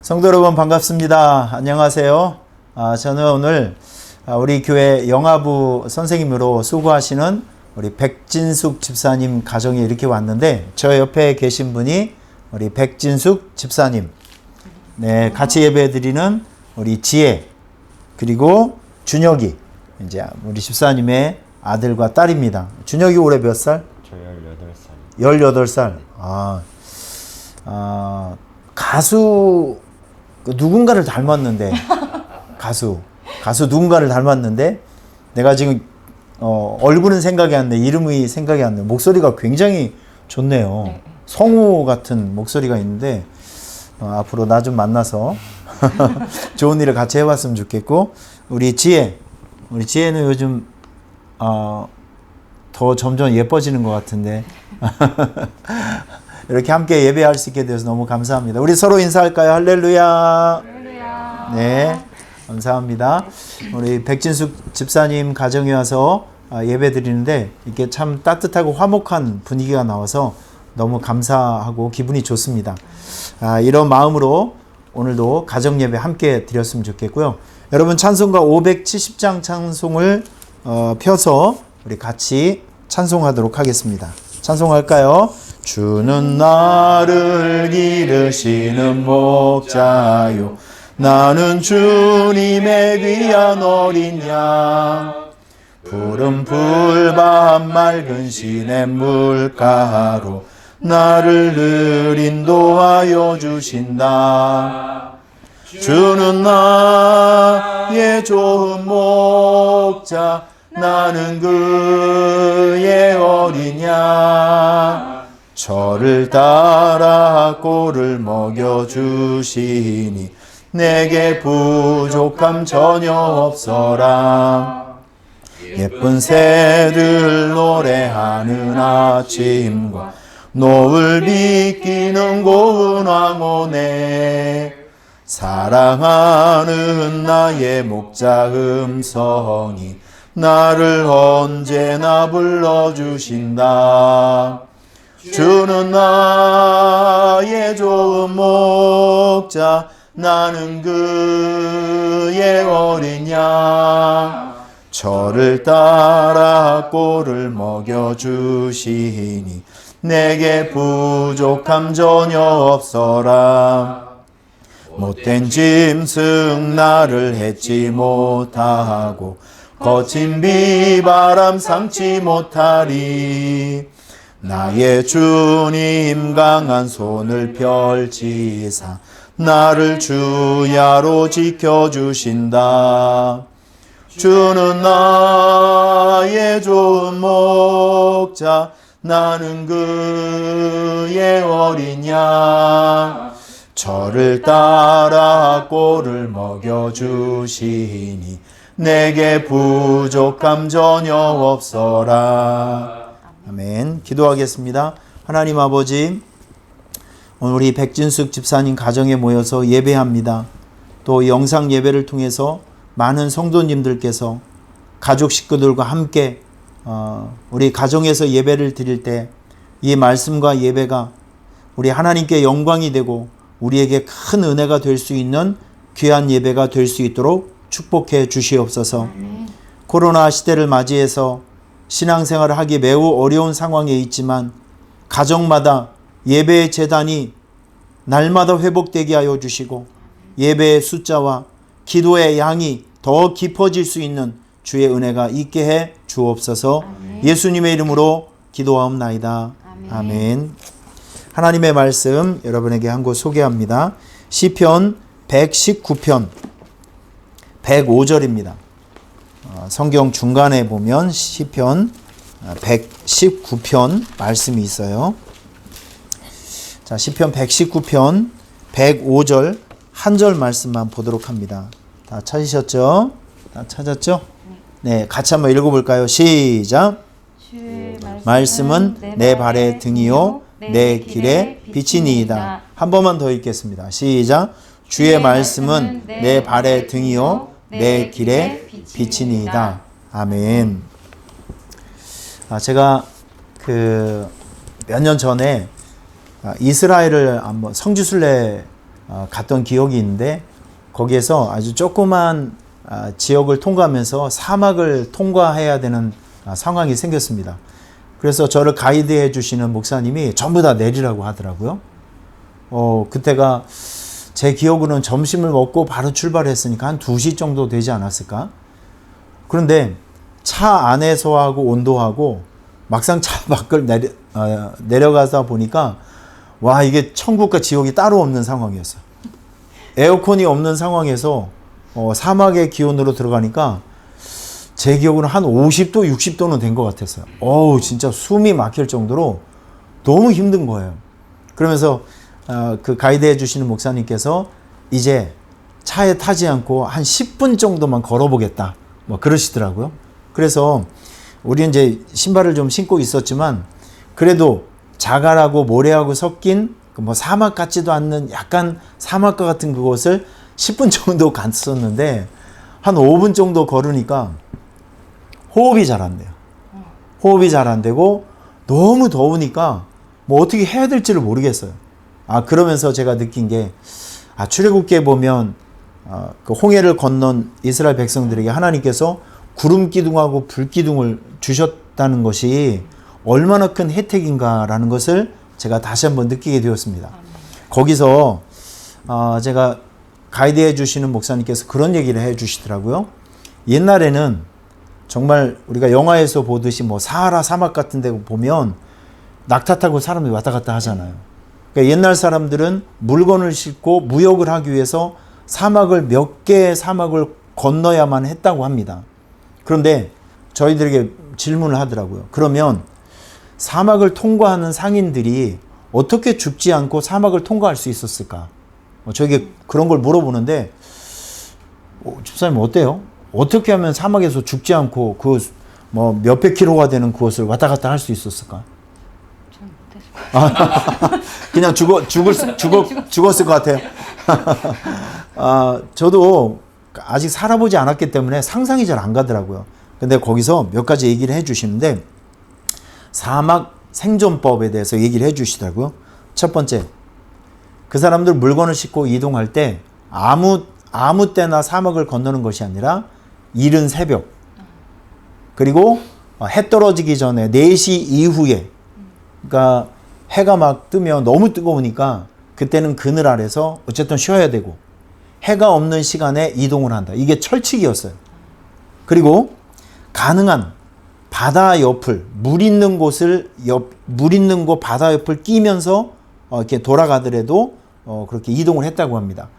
성도 여러분 반갑습니다. 안녕하세요. 저는 오늘 우리 교회 영아부 선생님으로 수고하시는 우리 백진숙 집사님 가정에 이렇게 왔는데 저 옆에 계신 분이 우리 백진숙 집사님, 네, 같이 예배드리는 우리 지혜 그리고 준혁이, 이제 우리 집사님의 아들과 딸입니다. 준혁이 올해 몇 살? 저 18살. 18살. 가수 누군가를 닮았는데 가수 누군가를 닮았는데 내가 지금 얼굴은 생각이 안 나, 이름이 생각이 안 나. 목소리가 굉장히 좋네요. 네. 성우 같은 목소리가 있는데 앞으로 나 좀 만나서 좋은 일을 같이 해봤으면 좋겠고, 우리 지혜는 요즘 더 점점 예뻐지는 것 같은데 이렇게 함께 예배할 수 있게 되어서 너무 감사합니다. 우리 서로 인사할까요? 할렐루야. 할렐루야. 네, 감사합니다. 우리 백진숙 집사님 가정에 와서 예배 드리는데 이렇게 참 따뜻하고 화목한 분위기가 나와서 너무 감사하고 기분이 좋습니다. 이런 마음으로 오늘도 가정 예배 함께 드렸으면 좋겠고요. 여러분, 찬송가 570장 찬송을 펴서 우리 같이 찬송하도록 하겠습니다. 찬송할까요? 주는 나를 기르시는 목자요, 나는 주님의 귀한 어린 양, 푸른 풀밭 맑은 시냇 물가로 나를 늘 인도하여 주신다. 주는 나의 좋은 목자, 나는 그의 어린 양, 저를 따라 꼴을 먹여주시니 내게 부족함 전혀 없어라. 예쁜 새들 노래하는 아침과 노을 비끼는 고운 황혼에 사랑하는 나의 목자 음성이 나를 언제나 불러주신다. 주는 나의 좋은 목자, 나는 그의 어린 양, 저를 따라 꼴을 먹여주시니 내게 부족함 전혀 없어라. 못된 짐승 나를 해치 못하고 거친 비바람 삼지 못하리. 나의 주님 강한 손을 펼치사 나를 주야로 지켜주신다. 주는 나의 좋은 목자, 나는 그의 어린 양, 저를 따라 꼴을 먹여주시니 내게 부족함 전혀 없어라. 아멘. 기도하겠습니다. 하나님 아버지, 오늘 우리 백진숙 집사님 가정에 모여서 예배합니다. 또 영상 예배를 통해서 많은 성도님들께서 가족 식구들과 함께 우리 가정에서 예배를 드릴 때 이 말씀과 예배가 우리 하나님께 영광이 되고 우리에게 큰 은혜가 될 수 있는 귀한 예배가 될 수 있도록 축복해 주시옵소서. 코로나 시대를 맞이해서 신앙생활을 하기 매우 어려운 상황에 있지만 가정마다 예배의 제단이 날마다 회복되게 하여 주시고 예배의 숫자와 기도의 양이 더 깊어질 수 있는 주의 은혜가 있게 해 주옵소서. 아멘. 예수님의 이름으로 기도하옵나이다. 아멘. 아멘. 하나님의 말씀 여러분에게 한 곳 소개합니다. 시편 119편 105절입니다. 성경 중간에 보면 시편 119편 말씀이 있어요. 자, 시편 119편 105절 한 절 말씀만 보도록 합니다. 다 찾으셨죠? 다 찾았죠? 네, 같이 한번 읽어볼까요? 시작. 주의 말씀은 내 발의 등이요 내 길의 빛이니이다. 한 번만 더 읽겠습니다. 시작. 주의 말씀은 내 발의 등이요 내 길의 빛이니이다. 아멘. 제가 몇 년 전에 이스라엘을 한번 성지순례 갔던 기억이 있는데 거기에서 아주 조그만 지역을 통과하면서 사막을 통과해야 되는 상황이 생겼습니다. 그래서 저를 가이드해 주시는 목사님이 전부 다 내리라고 하더라고요. 그때가 제 기억으로는 점심을 먹고 바로 출발했으니까 한 2시 정도 되지 않았을까? 그런데 차 안에서 하고 온도하고 막상 차 밖을 내려가다 보니까 와, 이게 천국과 지옥이 따로 없는 상황이었어요. 에어컨이 없는 상황에서 사막의 기온으로 들어가니까 제 기억으로는 한 50도, 60도는 된 것 같았어요. 진짜 숨이 막힐 정도로 너무 힘든 거예요. 그러면서 그 가이드 해주시는 목사님께서 이제 차에 타지 않고 한 10분 정도만 걸어보겠다, 뭐 그러시더라고요. 그래서 우리 이제 신발을 좀 신고 있었지만 그래도 자갈하고 모래하고 섞인 뭐 사막 같지도 않는 약간 사막과 같은 그곳을 10분 정도 갔었는데 한 5분 정도 걸으니까 호흡이 잘 안 돼요. 호흡이 잘 안 되고 너무 더우니까 뭐 어떻게 해야 될지를 모르겠어요. 그러면서 제가 느낀 게 출애굽기에 보면 그 홍해를 건넌 이스라엘 백성들에게 하나님께서 구름 기둥하고 불 기둥을 주셨다는 것이 얼마나 큰 혜택인가라는 것을 제가 다시 한번 느끼게 되었습니다. 거기서 제가 가이드해 주시는 목사님께서 그런 얘기를 해 주시더라고요. 옛날에는 정말 우리가 영화에서 보듯이 뭐 사하라 사막 같은 데 보면 낙타 타고 사람들이 왔다 갔다 하잖아요. 그러니까 옛날 사람들은 물건을 싣고 무역을 하기 위해서 몇 개의 사막을 건너야만 했다고 합니다. 그런데 저희들에게 질문을 하더라고요. 그러면 사막을 통과하는 상인들이 어떻게 죽지 않고 사막을 통과할 수 있었을까? 저에게 그런 걸 물어보는데 집사님 어때요? 어떻게 하면 사막에서 죽지 않고 그 뭐 몇백 킬로가 되는 그것을 왔다 갔다 할 수 있었을까? 그냥 죽었을 것 같아요. 저도 아직 살아보지 않았기 때문에 상상이 잘 안 가더라고요. 근데 거기서 몇 가지 얘기를 해 주시는데 사막 생존법에 대해서 얘기를 해 주시더라고요. 첫 번째, 그 사람들 물건을 싣고 이동할 때 아무 때나 사막을 건너는 것이 아니라 이른 새벽, 그리고 해 떨어지기 전에 4시 이후에, 그러니까 해가 막 뜨면 너무 뜨거우니까 그때는 그늘 아래서 어쨌든 쉬어야 되고 해가 없는 시간에 이동을 한다. 이게 철칙이었어요. 그리고 가능한 바다 옆을 물 있는 곳 바다 옆을 끼면서 이렇게 돌아가더라도 그렇게 이동을 했다고 합니다.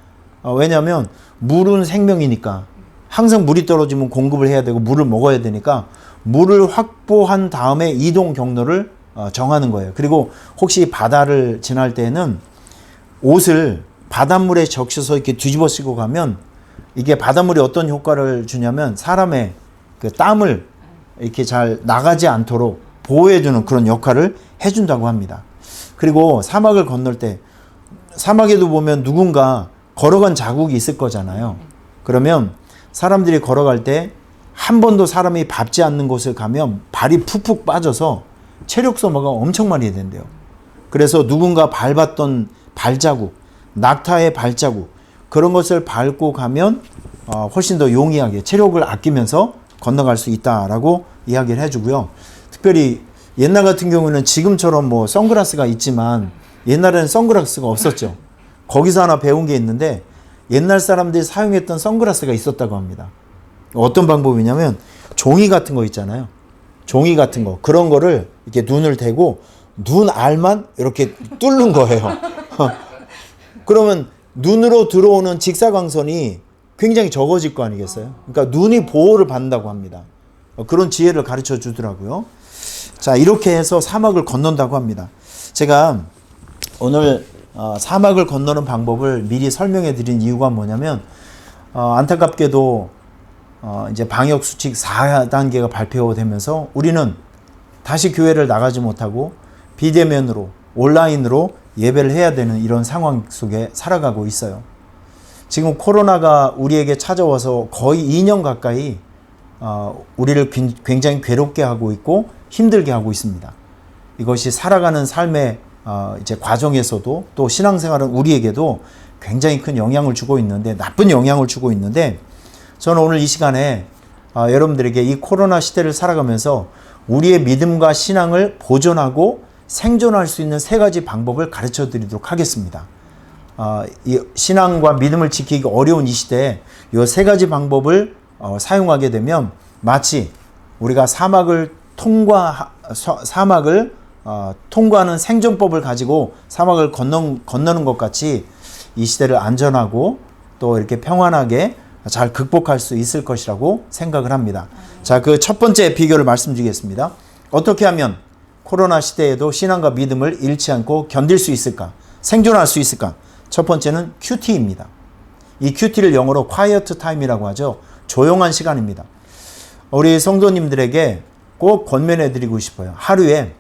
왜냐하면 물은 생명이니까 항상 물이 떨어지면 공급을 해야 되고 물을 먹어야 되니까 물을 확보한 다음에 이동 경로를 정하는 거예요. 그리고 혹시 바다를 지날 때는 옷을 바닷물에 적셔서 이렇게 뒤집어 쓰고 가면 이게 바닷물이 어떤 효과를 주냐면 사람의 그 땀을 이렇게 잘 나가지 않도록 보호해주는 그런 역할을 해준다고 합니다. 그리고 사막을 건널 때 사막에도 보면 누군가 걸어간 자국이 있을 거잖아요. 그러면 사람들이 걸어갈 때 한 번도 사람이 밟지 않는 곳을 가면 발이 푹푹 빠져서 체력 소모가 엄청 많이 된대요. 그래서 누군가 밟았던 발자국, 낙타의 발자국, 그런 것을 밟고 가면 훨씬 더 용이하게 체력을 아끼면서 건너갈 수 있다라고 이야기를 해주고요. 특별히 옛날 같은 경우는 지금처럼 뭐 선글라스가 있지만 옛날에는 선글라스가 없었죠. 거기서 하나 배운 게 있는데 옛날 사람들이 사용했던 선글라스가 있었다고 합니다. 어떤 방법이냐면 종이 같은 거 있잖아요. 종이 같은 거, 그런 거를 이렇게 눈을 대고 눈 알만 이렇게 뚫는 거예요. 그러면 눈으로 들어오는 직사광선이 굉장히 적어질 거 아니겠어요? 그러니까 눈이 보호를 받는다고 합니다. 그런 지혜를 가르쳐 주더라고요. 자, 이렇게 해서 사막을 건넌다고 합니다. 제가 오늘 사막을 건너는 방법을 미리 설명해 드린 이유가 뭐냐면 안타깝게도 이제 방역 수칙 4단계가 발표되면서 우리는 다시 교회를 나가지 못하고 비대면으로 온라인으로 예배를 해야 되는 이런 상황 속에 살아가고 있어요. 지금 코로나가 우리에게 찾아와서 거의 2년 가까이 우리를 굉장히 괴롭게 하고 있고 힘들게 하고 있습니다. 이것이 살아가는 삶의 이제 과정에서도 또 신앙생활은 우리에게도 굉장히 큰 영향을 주고 있는데, 나쁜 영향을 주고 있는데, 저는 오늘 이 시간에 여러분들에게 이 코로나 시대를 살아가면서 우리의 믿음과 신앙을 보존하고 생존할 수 있는 3가지 방법을 가르쳐 드리도록 하겠습니다. 이 신앙과 믿음을 지키기 어려운 이 시대에 이 3가지 방법을 사용하게 되면 마치 우리가 사막을 통과하는 생존법을 가지고 사막을 건너는 것 같이 이 시대를 안전하고 또 이렇게 평안하게 잘 극복할 수 있을 것이라고 생각을 합니다. 자, 그 첫 번째 비결을 말씀드리겠습니다. 어떻게 하면 코로나 시대에도 신앙과 믿음을 잃지 않고 견딜 수 있을까? 생존할 수 있을까? 첫 번째는 큐티입니다. 이 큐티를 영어로 quiet time이라고 하죠. 조용한 시간입니다. 우리 성도님들에게 꼭 권면해 드리고 싶어요. 하루에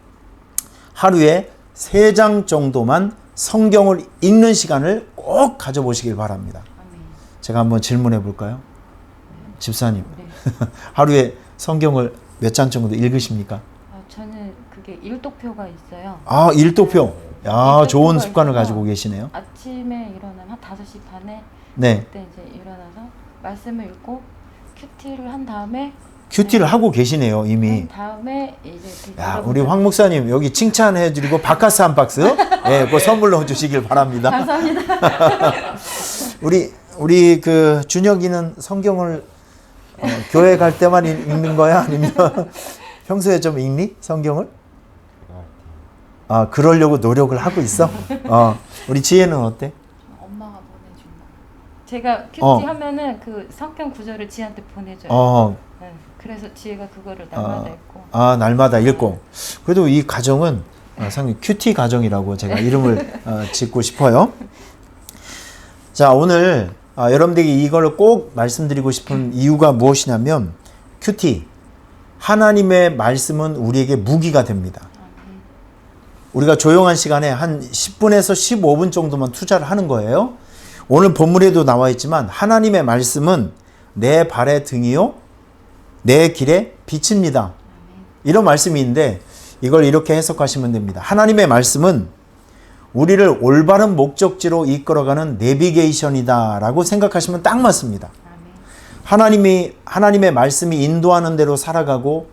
3장 정도만 성경을 읽는 시간을 꼭 가져보시길 바랍니다. 제가 한번 질문해 볼까요? 집사님, 하루에 성경을 몇 장 정도 읽으십니까? 저는 그게 일독표가 있어요. 일독표. 좋은 습관을 있어서 가지고 계시네요. 아침에 일어나면 한 5시 반에 네. 그때 이제 일어나서 말씀을 읽고 큐티를 한 다음에 큐티를 하고 계시네요, 이미. 한 다음에 이제 우리 황 목사님 여기 칭찬해 드리고 바카스 한 박스 그 선물로 주시길 바랍니다. 감사합니다. 우리 그 준혁이는 성경을 교회 갈 때만 읽는 거야? 아니면 평소에 좀 읽니? 성경을? 그러려고 노력을 하고 있어? 우리 지혜는 어때? 엄마가 보내준 거. 제가 큐티 하면은 그 성경 구절을 지한테 보내줘요. 네, 그래서 지혜가 그거를 날마다 읽고. 날마다 읽고. 그래도 이 가정은 상당히 큐티 가정이라고 제가 이름을 짓고 싶어요. 자, 오늘 여러분들에게 이걸 꼭 말씀드리고 싶은 이유가 무엇이냐면 큐티, 하나님의 말씀은 우리에게 무기가 됩니다. 우리가 조용한 시간에 한 10분에서 15분 정도만 투자를 하는 거예요. 오늘 본문에도 나와 있지만 하나님의 말씀은 내 발의 등이요 내 길의 빛입니다. 이런 말씀이 있는데 이걸 이렇게 해석하시면 됩니다. 하나님의 말씀은 우리를 올바른 목적지로 이끌어가는 내비게이션이다 라고 생각하시면 딱 맞습니다. 하나님의 말씀이 인도하는 대로 살아가고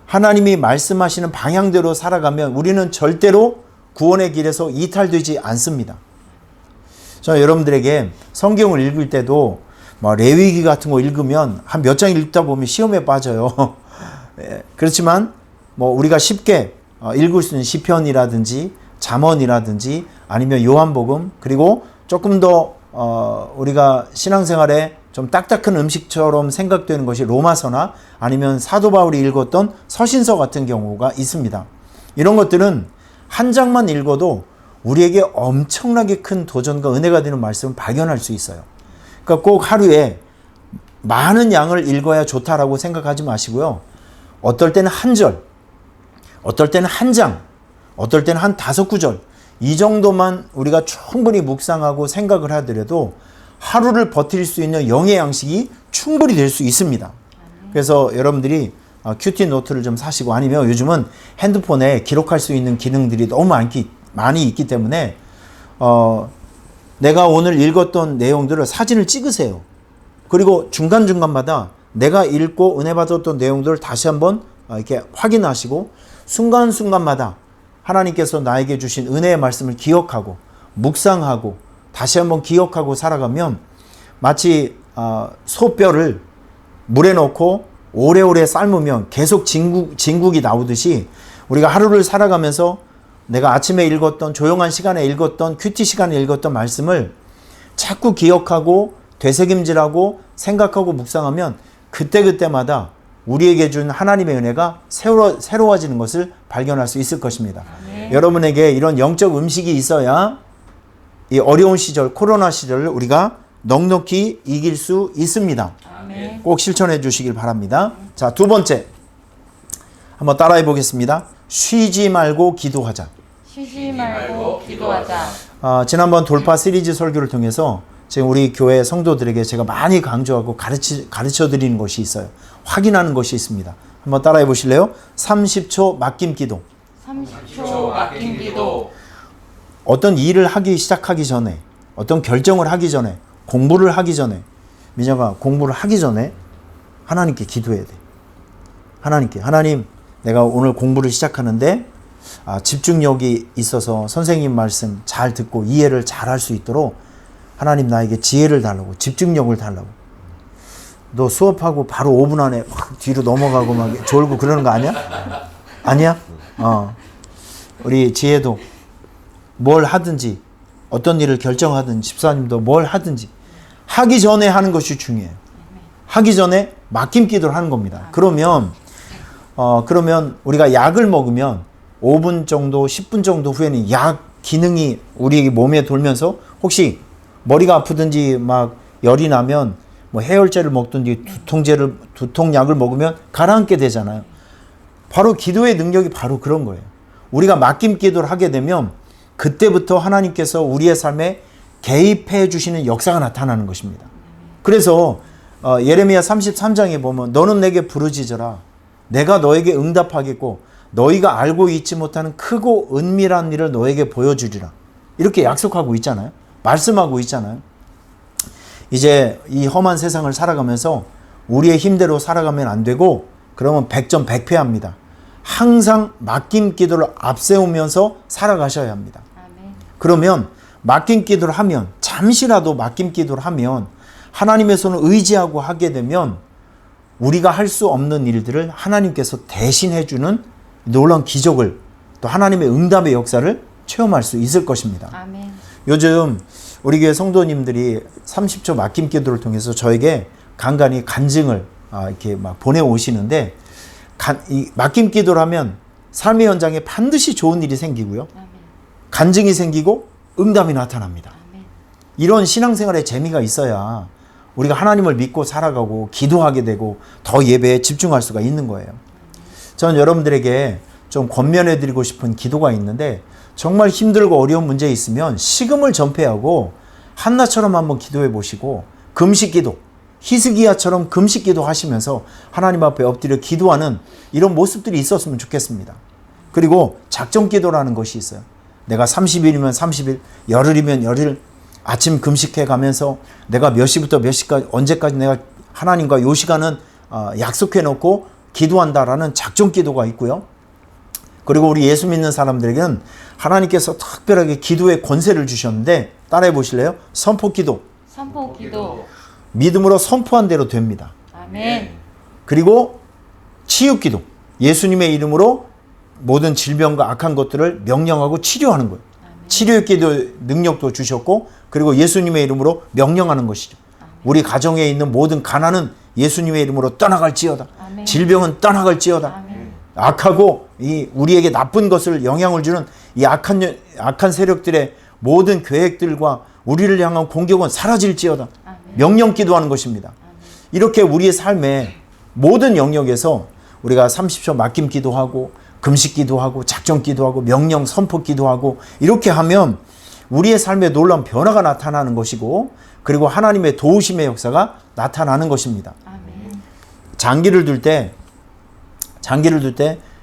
하나님이 말씀하시는 방향대로 살아가면 우리는 절대로 구원의 길에서 이탈되지 않습니다. 저는 여러분들에게 성경을 읽을 때도 레위기 같은 거 읽으면 한 몇 장 읽다 보면 시험에 빠져요. 그렇지만 우리가 쉽게 읽을 수 있는 시편이라든지 잠언이라든지 아니면 요한복음, 그리고 조금 더 우리가 신앙생활에 좀 딱딱한 음식처럼 생각되는 것이 로마서나 아니면 사도 바울이 읽었던 서신서 같은 경우가 있습니다. 이런 것들은 한 장만 읽어도 우리에게 엄청나게 큰 도전과 은혜가 되는 말씀을 발견할 수 있어요. 그러니까 꼭 하루에 많은 양을 읽어야 좋다라고 생각하지 마시고요. 어떨 때는 한 절, 어떨 때는 한 장, 어떨 때는 한 5구절, 이 정도만 우리가 충분히 묵상하고 생각을 하더라도 하루를 버틸 수 있는 영의 양식이 충분히 될 수 있습니다. 그래서 여러분들이 큐티 노트를 좀 사시고 아니면 요즘은 핸드폰에 기록할 수 있는 기능들이 너무 많이 있기 때문에 내가 오늘 읽었던 내용들을 사진을 찍으세요. 그리고 중간중간마다 내가 읽고 은혜 받았던 내용들을 다시 한번 이렇게 확인하시고 순간순간마다 하나님께서 나에게 주신 은혜의 말씀을 기억하고 묵상하고 다시 한번 기억하고 살아가면 마치 소뼈를 물에 넣고 오래오래 삶으면 계속 진국이 나오듯이 우리가 하루를 살아가면서 내가 아침에 읽었던 조용한 시간에 읽었던 큐티 시간에 읽었던 말씀을 자꾸 기억하고 되새김질하고 생각하고 묵상하면 그때그때마다 우리에게 준 하나님의 은혜가 새로워지는 것을 발견할 수 있을 것입니다. 여러분에게 이런 영적 음식이 있어야 이 어려운 시절, 코로나 시절을 우리가 넉넉히 이길 수 있습니다. 아멘. 꼭 실천해 주시길 바랍니다. 자, 두 번째 한번 따라해 보겠습니다. 쉬지 말고 기도하자. 쉬지 말고 기도하자. 지난번 돌파 시리즈 설교를 통해서 지금 우리 교회 성도들에게 제가 많이 강조하고 가르쳐 드리는 것이 있어요. 확인하는 것이 있습니다. 한번 따라해 보실래요? 30초 맡김 기도. 30초 맡김 기도. 어떤 일을 하기 시작하기 전에 어떤 결정을 하기 전에, 공부를 하기 전에, 민혁아, 공부를 하기 전에 하나님께 기도해야 돼. 하나님께, 하나님, 내가 오늘 공부를 시작하는데 집중력이 있어서 선생님 말씀 잘 듣고 이해를 잘 할 수 있도록 하나님 나에게 지혜를 달라고, 집중력을 달라고. 너 수업하고 바로 5분 안에 확 뒤로 넘어가고 막 졸고 그러는 거 아니야? 아니야? 우리 지혜도 뭘 하든지 어떤 일을 결정하든지 집사님도 뭘 하든지 하기 전에 하는 것이 중요해요. 하기 전에 맡김 기도를 하는 겁니다. 그러면 우리가 약을 먹으면 5분 정도, 10분 정도 후에는 약 기능이 우리 몸에 돌면서 혹시 머리가 아프든지 막 열이 나면 뭐 해열제를 먹든지 두통약을 먹으면 가라앉게 되잖아요. 바로 기도의 능력이 바로 그런 거예요. 우리가 맡김 기도를 하게 되면 그때부터 하나님께서 우리의 삶에 개입해 주시는 역사가 나타나는 것입니다. 그래서 예레미야 33장에 보면 너는 내게 부르짖어라. 내가 너에게 응답하겠고 너희가 알고 있지 못하는 크고 은밀한 일을 너에게 보여주리라. 이렇게 약속하고 있잖아요. 말씀하고 있잖아요. 이제 이 험한 세상을 살아가면서 우리의 힘대로 살아가면 안 되고 그러면 100점 100패합니다. 항상 맡김 기도를 앞세우면서 살아가셔야 합니다. 아멘. 그러면 맡김 기도를 하면, 잠시라도 맡김 기도를 하면 하나님의 손을 의지하고 하게 되면 우리가 할 수 없는 일들을 하나님께서 대신해 주는 놀라운 기적을, 또 하나님의 응답의 역사를 체험할 수 있을 것입니다. 아멘. 요즘 우리 교회 성도님들이 30초 맡김 기도를 통해서 저에게 간간히 간증을 이렇게 막 보내오시는데, 이 맡김 기도를 하면 삶의 현장에 반드시 좋은 일이 생기고요. 아멘. 간증이 생기고 응답이 나타납니다. 아멘. 이런 신앙생활에 재미가 있어야 우리가 하나님을 믿고 살아가고 기도하게 되고 더 예배에 집중할 수가 있는 거예요. 저는 여러분들에게 좀 권면해 드리고 싶은 기도가 있는데, 정말 힘들고 어려운 문제 있으면 식음을 전폐하고 한나처럼 한번 기도해 보시고, 금식 기도, 히스기야처럼 금식 기도 하시면서 하나님 앞에 엎드려 기도하는 이런 모습들이 있었으면 좋겠습니다. 그리고 작정 기도라는 것이 있어요. 내가 30일이면 30일, 열흘이면 열흘 아침 금식해 가면서 내가 몇 시부터 몇 시까지, 언제까지 내가 하나님과 요 시간은 약속해 놓고 기도한다라는 작정 기도가 있고요. 그리고 우리 예수 믿는 사람들에게는 하나님께서 특별하게 기도의 권세를 주셨는데, 따라해 보실래요? 선포 기도. 선포 기도. 믿음으로 선포한 대로 됩니다. 아멘. 그리고 치유 기도. 예수님의 이름으로 모든 질병과 악한 것들을 명령하고 치료하는 거예요. 아멘. 치료의 기도 능력도 주셨고, 그리고 예수님의 이름으로 명령하는 것이죠. 아멘. 우리 가정에 있는 모든 가난은 예수님의 이름으로 떠나갈지어다. 아멘. 질병은 떠나갈지어다. 아멘. 악하고 우리에게 나쁜 것을 영향을 주는 이 악한 세력들의 모든 계획들과 우리를 향한 공격은 사라질지어다. 아멘. 명령 기도하는 것입니다. 아멘. 이렇게 우리의 삶의 모든 영역에서 우리가 30초 맡김 기도하고 금식 기도하고 작정 기도하고 명령 선포 기도하고 이렇게 하면 우리의 삶에 놀라운 변화가 나타나는 것이고, 그리고 하나님의 도우심의 역사가 나타나는 것입니다. 아멘. 장기를 둘 때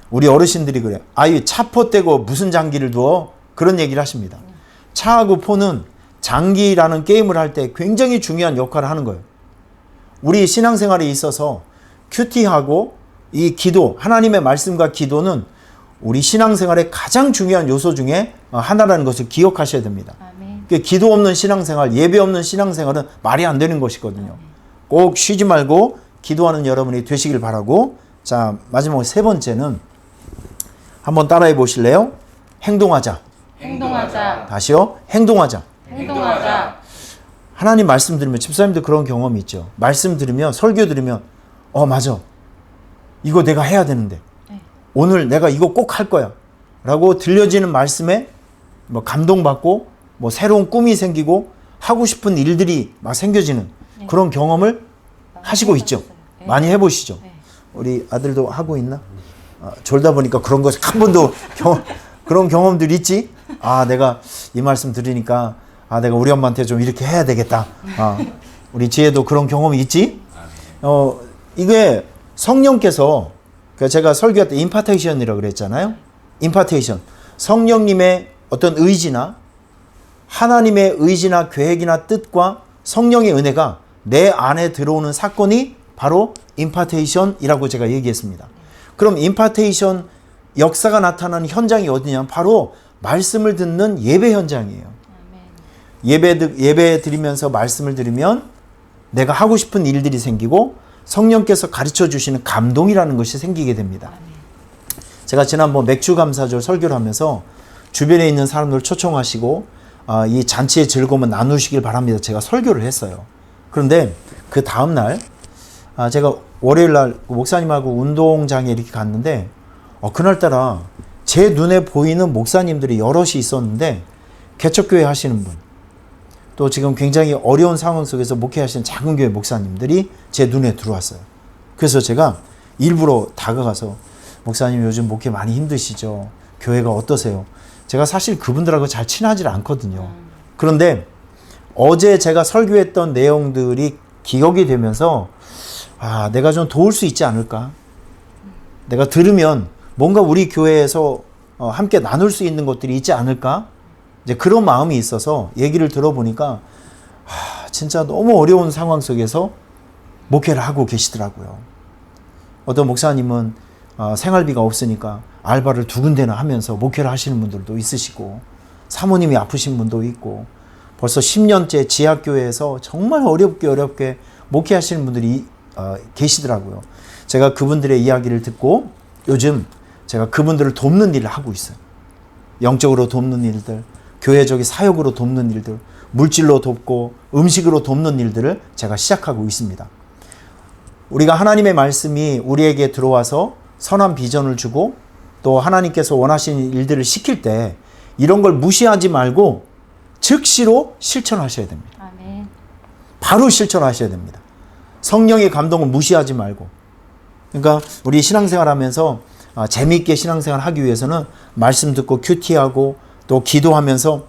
우리 어르신들이 그래요. 아유, 차포 떼고 무슨 장기를 두어? 그런 얘기를 하십니다. 차하고 포는 장기라는 게임을 할 때 굉장히 중요한 역할을 하는 거예요. 우리 신앙생활에 있어서 큐티하고 이 기도, 하나님의 말씀과 기도는 우리 신앙생활의 가장 중요한 요소 중에 하나라는 것을 기억하셔야 됩니다. 아멘. 기도 없는 신앙생활, 예배 없는 신앙생활은 말이 안 되는 것이거든요. 꼭 쉬지 말고 기도하는 여러분이 되시길 바라고, 자, 마지막 세 번째는 한번 따라해 보실래요? 행동하자. 행동하자. 다시요. 행동하자. 행동하자. 하나님 말씀 들으면, 집사님도 그런 경험이 있죠. 말씀 들으면, 설교 들으면 맞아. 이거 내가 해야 되는데. 네. 오늘 내가 이거 꼭 할 거야. 라고 들려지는 말씀에 뭐 감동받고 뭐 새로운 꿈이 생기고 하고 싶은 일들이 막 생겨지는 네. 그런 경험을 하시고 있죠. 네. 많이 해보시죠. 네. 우리 아들도 하고 있나? 졸다 보니까 그런 거 한 번도 그런 경험들 있지? 내가 이 말씀 들으니까 내가 우리 엄마한테 좀 이렇게 해야 되겠다. 우리 지혜도 그런 경험이 있지? 이게 성령께서, 제가 설교할 때 임파테이션이라고 그랬잖아요. 임파테이션. 성령님의 어떤 의지나 하나님의 의지나 계획이나 뜻과 성령의 은혜가 내 안에 들어오는 사건이 바로 임파테이션이라고 제가 얘기했습니다. 그럼 임파테이션 역사가 나타나는 현장이 어디냐? 바로 말씀을 듣는 예배 현장이에요. 예배 드리면서 말씀을 들으면 내가 하고 싶은 일들이 생기고 성령께서 가르쳐 주시는 감동이라는 것이 생기게 됩니다. 제가 지난번 맥주 감사절 설교를 하면서 주변에 있는 사람들 초청하시고 이 잔치의 즐거움을 나누시길 바랍니다. 제가 설교를 했어요. 그런데 그 다음날 제가 월요일날 목사님하고 운동장에 이렇게 갔는데 그날따라 제 눈에 보이는 목사님들이 여럿이 있었는데 개척교회 하시는 분, 또 지금 굉장히 어려운 상황 속에서 목회하시는 작은 교회 목사님들이 제 눈에 들어왔어요. 그래서 제가 일부러 다가가서 목사님 요즘 목회 많이 힘드시죠? 교회가 어떠세요? 제가 사실 그분들하고 잘 친하지 않거든요. 그런데 어제 제가 설교했던 내용들이 기억이 되면서 내가 좀 도울 수 있지 않을까? 내가 들으면 뭔가 우리 교회에서 함께 나눌 수 있는 것들이 있지 않을까? 이제 그런 마음이 있어서 얘기를 들어보니까 진짜 너무 어려운 상황 속에서 목회를 하고 계시더라고요. 어떤 목사님은 생활비가 없으니까 알바를 2군데나 하면서 목회를 하시는 분들도 있으시고, 사모님이 아프신 분도 있고, 벌써 10년째 지하교회에서 정말 어렵게 목회하시는 분들이 계시더라고요. 제가 그분들의 이야기를 듣고 요즘 제가 그분들을 돕는 일을 하고 있어요. 영적으로 돕는 일들, 교회적인 사역으로 돕는 일들, 물질로 돕고 음식으로 돕는 일들을 제가 시작하고 있습니다. 우리가 하나님의 말씀이 우리에게 들어와서 선한 비전을 주고 또 하나님께서 원하시는 일들을 시킬 때 이런 걸 무시하지 말고 즉시로 실천하셔야 됩니다. 아멘. 바로 실천하셔야 됩니다. 성령의 감동을 무시하지 말고. 그러니까 우리 신앙생활 하면서 재미있게 신앙생활 하기 위해서는 말씀 듣고 큐티하고 또 기도하면서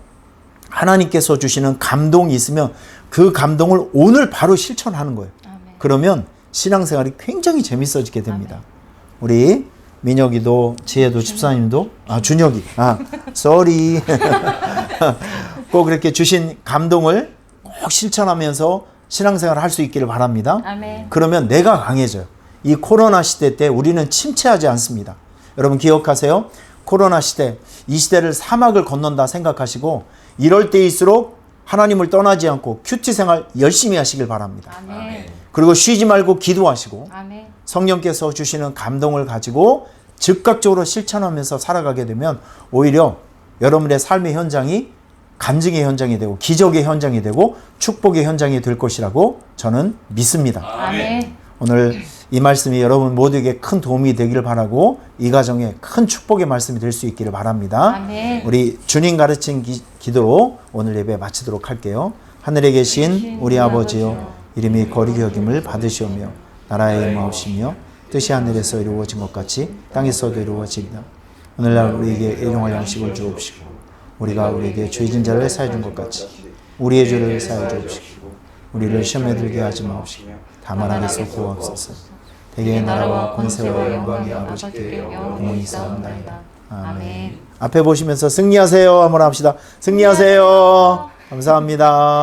하나님께서 주시는 감동이 있으면 그 감동을 오늘 바로 실천하는 거예요. 아멘. 그러면 신앙생활이 굉장히 재밌어지게 됩니다. 아멘. 우리 민혁이도 지혜도 집사님도 준혁이 쏘리 꼭 그렇게 주신 감동을 꼭 실천하면서 신앙생활을 할 수 있기를 바랍니다. 아멘. 그러면 내가 강해져요. 이 코로나 시대 때 우리는 침체하지 않습니다. 여러분 기억하세요. 코로나 시대, 이 시대를 사막을 건넌다 생각하시고 이럴 때일수록 하나님을 떠나지 않고 큐티 생활 열심히 하시길 바랍니다. 아멘. 그리고 쉬지 말고 기도하시고 아멘. 성령께서 주시는 감동을 가지고 즉각적으로 실천하면서 살아가게 되면 오히려 여러분의 삶의 현장이 간증의 현장이 되고 기적의 현장이 되고 축복의 현장이 될 것이라고 저는 믿습니다. 아멘. 오늘 이 말씀이 여러분 모두에게 큰 도움이 되기를 바라고 이 가정에 큰 축복의 말씀이 될 수 있기를 바랍니다. 아멘. 우리 주님 가르친 기도로 오늘 예배 마치도록 할게요. 하늘에 계신 우리 아버지여, 이름이 거룩히 여김을 받으시오며 나라의 임하옵시며 뜻이 하늘에서 이루어진 것 같이 땅에서도 이루어지리다. 오늘날 우리에게 일용할 양식을 주옵시고 우리가 우리에게 죄 진 자를 사해 준 것 같이 우리의 죄를 사해 주옵시고 우리를 시험에 들게 하지 마옵시고 다만 악에서 구하옵소서. 대개의 나라와 권세와 영광이 아버지께 영원히 있사옵나이다. 아멘. 앞에 보시면서 승리하세요 한번 합시다. 승리하세요. 감사합니다.